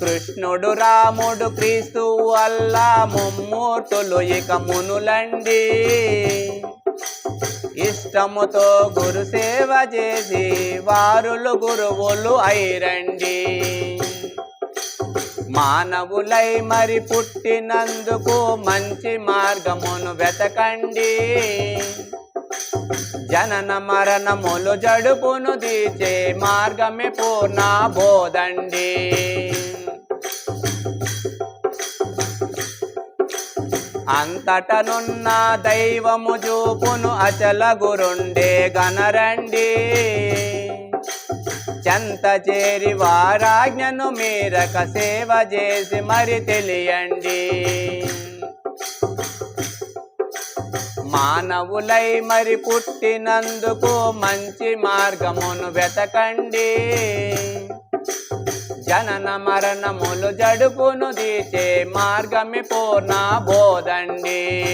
కృష్ణుడు రాముడు క్రీస్తు అల్లా ముమ్మూర్తులు ఇక మునులండి. ఇష్టముతో గురు సేవ చేసి వారులు గురువులు అయిరండి. మానవులై మరి పుట్టినందుకు మంచి మార్గమును వెతకండి. జనన మరణములు జడుపును దీచే మార్గమే పూర్ణ బోధండి. అంతటనున్న దైవము చూపును అచల గురుండే గనరండి. చెంత చేరి వారాజ్ఞను మీరక సేవ చేసి మరి తెలియండి. మానవులై మరి పుట్టినందుకు మంచి మార్గమును వెతకండి. జనన మరణములు జడుపును దీచే మార్గమే పూర్ణ బోధండి.